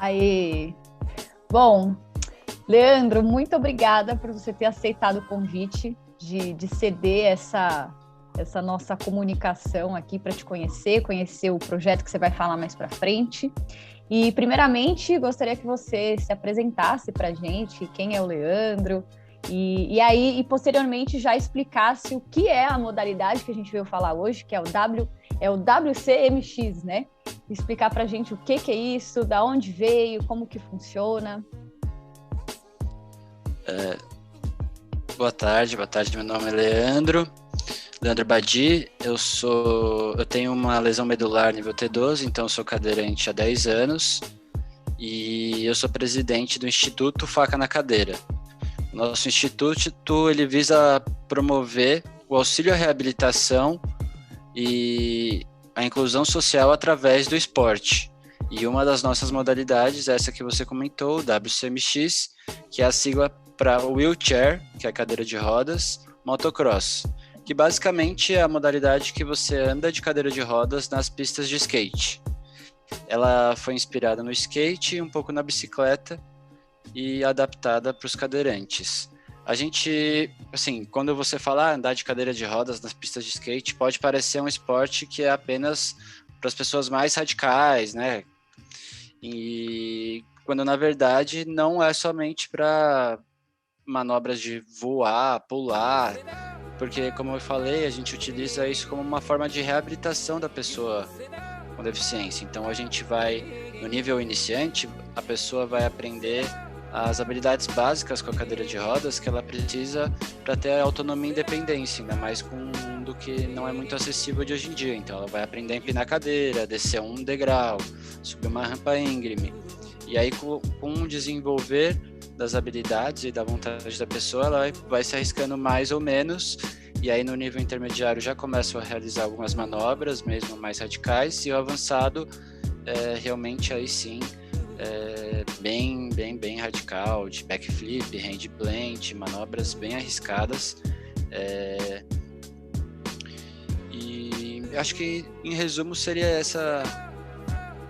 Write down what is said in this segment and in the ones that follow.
Aí, bom, Leandro, muito obrigada por você ter aceitado o convite de ceder essa nossa comunicação aqui para te conhecer o projeto que você vai falar mais para frente. E, primeiramente, gostaria que você se apresentasse para a gente, quem é o Leandro, e posteriormente já explicasse o que é a modalidade que a gente veio falar hoje, que é o WCMX, né? Explicar para a gente o que é isso, da onde veio, como que funciona. Boa tarde, meu nome é Leandro Badi, eu tenho uma lesão medular nível T12, então eu sou cadeirante há 10 anos e eu sou presidente do Instituto Faca na Cadeira. Nosso instituto ele visa promover o auxílio à reabilitação e a inclusão social através do esporte. E uma das nossas modalidades é essa que você comentou, o WCMX, que é a sigla para wheelchair, que é a cadeira de rodas, motocross, que basicamente é a modalidade que você anda de cadeira de rodas nas pistas de skate. Ela foi inspirada no skate, um pouco na bicicleta e adaptada para os cadeirantes. A gente, assim, quando você fala andar de cadeira de rodas nas pistas de skate, pode parecer um esporte que é apenas para as pessoas mais radicais, né? E quando na verdade não é somente para manobras de voar, pular, porque como eu falei, a gente utiliza isso como uma forma de reabilitação da pessoa com deficiência. Então a gente vai, no nível iniciante, a pessoa vai aprender as habilidades básicas com a cadeira de rodas que ela precisa para ter autonomia e independência, ainda mais com um mundo que não é muito acessível de hoje em dia. Então ela vai aprender a empinar a cadeira, descer um degrau, subir uma rampa íngreme. E aí com o desenvolver das habilidades e da vontade da pessoa, ela vai se arriscando mais ou menos, e aí no nível intermediário já começa a realizar algumas manobras, mesmo mais radicais, e o avançado realmente aí sim bem radical, de backflip, handplant, manobras bem arriscadas. E acho que em resumo seria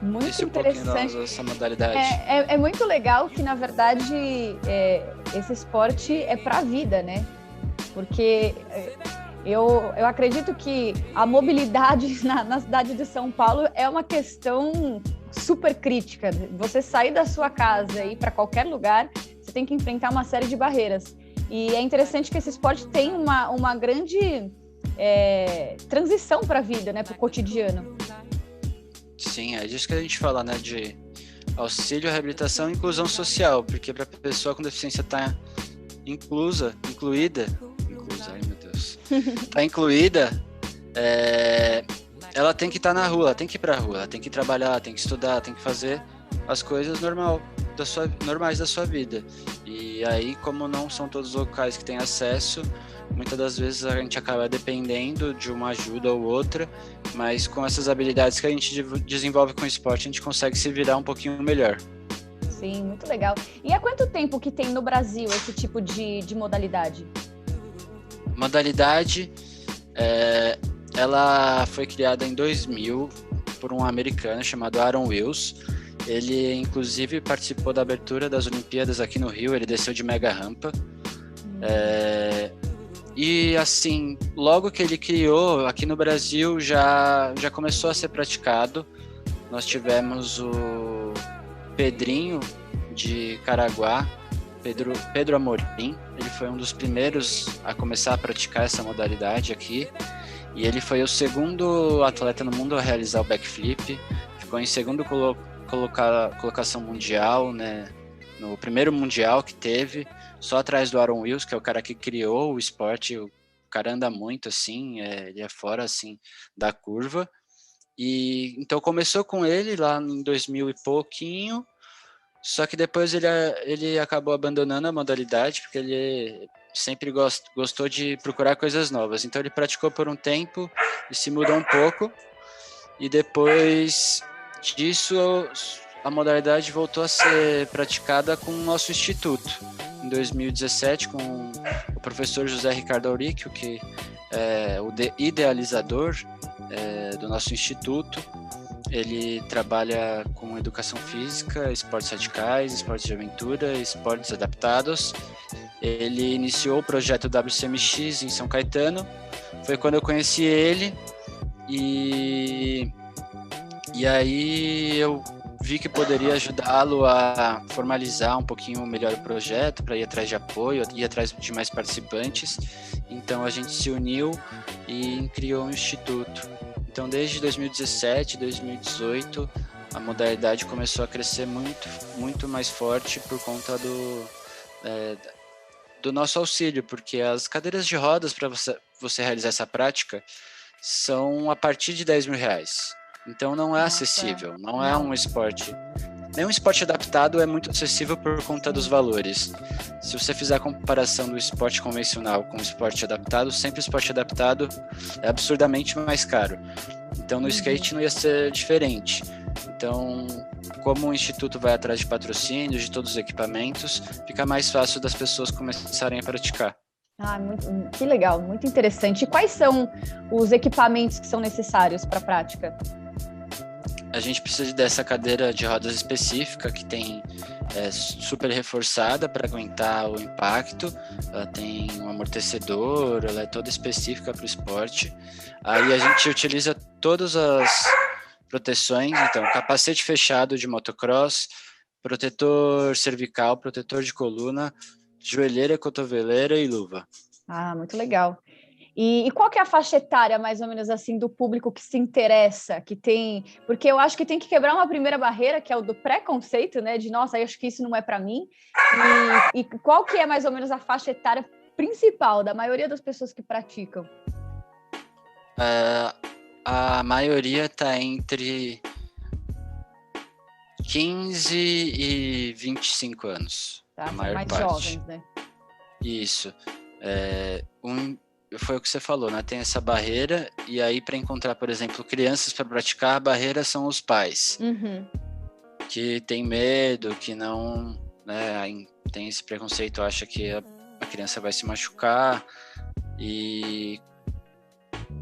muito um interessante essa modalidade. É muito legal que, na verdade, esse esporte é para a vida, né? Porque eu acredito que a mobilidade na cidade de São Paulo é uma questão super crítica. Você sair da sua casa e ir para qualquer lugar, você tem que enfrentar uma série de barreiras. E é interessante que esse esporte tem uma grande transição para a vida, né? Para o cotidiano. Sim, é disso que a gente fala, né, de auxílio, reabilitação e inclusão social, porque para a pessoa com deficiência estar incluída, ai meu Deus, tá incluída, ela tem que estar na rua, ela tem que ir para a rua, ela tem que trabalhar, tem que estudar, tem que fazer as coisas normais da sua vida. E aí, como não são todos os locais que têm acesso, muitas das vezes a gente acaba dependendo de uma ajuda ou outra, mas com essas habilidades que a gente desenvolve com o esporte, a gente consegue se virar um pouquinho melhor. Sim, muito legal. E há quanto tempo que tem no Brasil esse tipo de modalidade? Modalidade, ela foi criada em 2000 por um americano chamado Aaron Wills. Ele, inclusive, participou da abertura das Olimpíadas aqui no Rio, ele desceu de mega rampa. E assim, logo que ele criou, aqui no Brasil já começou a ser praticado. Nós tivemos o Pedrinho de Caraguá, Pedro Amorim. Ele foi um dos primeiros a começar a praticar essa modalidade aqui. E ele foi o segundo atleta no mundo a realizar o backflip. Ficou em segundo colocação mundial, né? No primeiro mundial que teve, só atrás do Aaron Wills, que é o cara que criou o esporte. O cara anda muito assim, ele é fora assim da curva. E então começou com ele lá em 2000 e pouquinho, só que depois ele acabou abandonando a modalidade, porque ele sempre gostou de procurar coisas novas. Então ele praticou por um tempo e se mudou um pouco, e depois disso a modalidade voltou a ser praticada com o nosso instituto. Em 2017, com o professor José Ricardo Auríquio, que é o idealizador do nosso instituto, Ele trabalha com educação física, esportes radicais, esportes de aventura, esportes adaptados. Ele iniciou o projeto WCMX em São Caetano. Foi quando eu conheci ele e aí eu vi que poderia ajudá-lo a formalizar um pouquinho melhor o projeto, para ir atrás de apoio, ir atrás de mais participantes. Então a gente se uniu e criou um instituto. Então desde 2017, 2018, a modalidade começou a crescer muito, muito mais forte por conta do nosso auxílio, porque as cadeiras de rodas para você realizar essa prática são a partir de R$10.000. Então não é acessível, não é um esporte. Nenhum esporte adaptado é muito acessível por conta dos valores. Se você fizer a comparação do esporte convencional com o esporte adaptado, sempre o esporte adaptado é absurdamente mais caro. Então no skate não ia ser diferente. Então, como o Instituto vai atrás de patrocínios, de todos os equipamentos, fica mais fácil das pessoas começarem a praticar. Que legal, muito interessante. E quais são os equipamentos que são necessários para a prática? A gente precisa dessa cadeira de rodas específica que tem super reforçada para aguentar o impacto. Ela tem um amortecedor, ela é toda específica para o esporte. Aí a gente utiliza todas as proteções, então capacete fechado de motocross, protetor cervical, protetor de coluna, joelheira, cotoveleira e luva. Muito legal. E qual que é a faixa etária, mais ou menos assim, do público que se interessa, que tem... Porque eu acho que tem que quebrar uma primeira barreira, que é o do preconceito, né? De, nossa, eu acho que isso não é para mim. E qual que é, mais ou menos, a faixa etária principal da maioria das pessoas que praticam? A maioria está entre 15 e 25 anos. Tá, a maior mais parte. Jovens, né? Isso. Foi o que você falou, né? Tem essa barreira, e aí para encontrar, por exemplo, crianças para praticar, a barreira são os pais. Uhum. Que tem medo, que não, né, tem esse preconceito, acha que a criança vai se machucar, e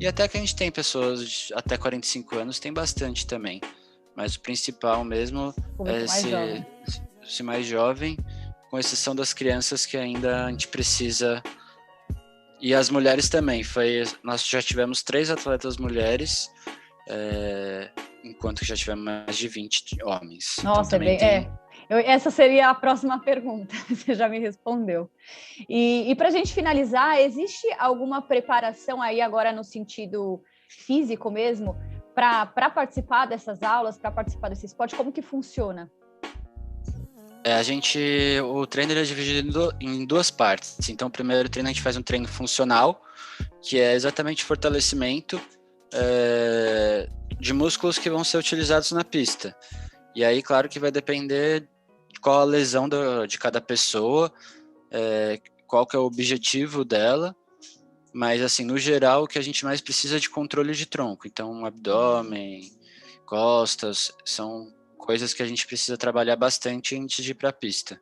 até que a gente tem pessoas de até 45 anos, tem bastante também, mas o principal mesmo é esse mais jovem, com exceção das crianças que ainda a gente precisa. E as mulheres também, nós já tivemos 3 atletas mulheres, enquanto que já tivemos mais de 20 homens. Nossa, então, essa seria a próxima pergunta, você já me respondeu. E para a gente finalizar, existe alguma preparação aí agora no sentido físico mesmo, para participar dessas aulas, para participar desse esporte? Como que funciona? O treino é dividido em 2 partes. Então, o primeiro treino a gente faz um treino funcional, que é exatamente fortalecimento de músculos que vão ser utilizados na pista. E aí, claro que vai depender de qual a lesão de cada pessoa, qual que é o objetivo dela, mas, assim, no geral, o que a gente mais precisa é de controle de tronco. Então, abdômen, costas, são coisas que a gente precisa trabalhar bastante antes de ir para a pista.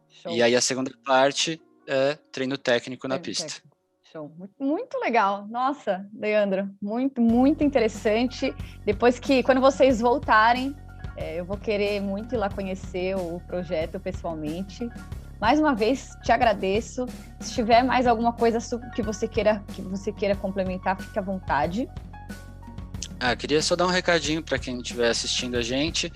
Show. E aí a segunda parte é treino técnico na pista. Show. Muito legal. Nossa, Leandro, muito, muito interessante. Quando vocês voltarem, eu vou querer muito ir lá conhecer o projeto pessoalmente. Mais uma vez, te agradeço. Se tiver mais alguma coisa que você queira complementar, fique à vontade. Queria só dar um recadinho para quem estiver assistindo a gente,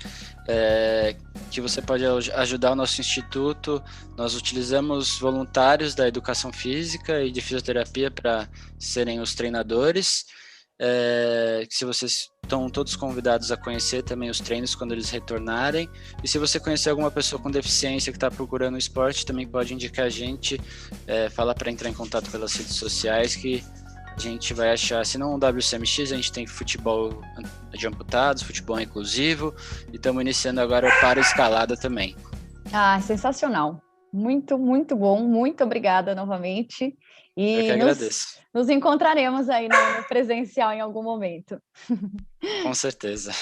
que você pode ajudar o nosso instituto. Nós utilizamos voluntários da educação física e de fisioterapia para serem os treinadores. Se vocês estão todos convidados a conhecer também os treinos quando eles retornarem. E se você conhecer alguma pessoa com deficiência que está procurando esporte, também pode indicar a gente, fala para entrar em contato pelas redes sociais, que a gente vai achar, se não o WCMX, a gente tem futebol de amputados, futebol inclusivo, e estamos iniciando agora para escalada também. Sensacional. Muito, muito bom. Muito obrigada novamente. Eu que agradeço. Nos encontraremos aí no presencial em algum momento. Com certeza.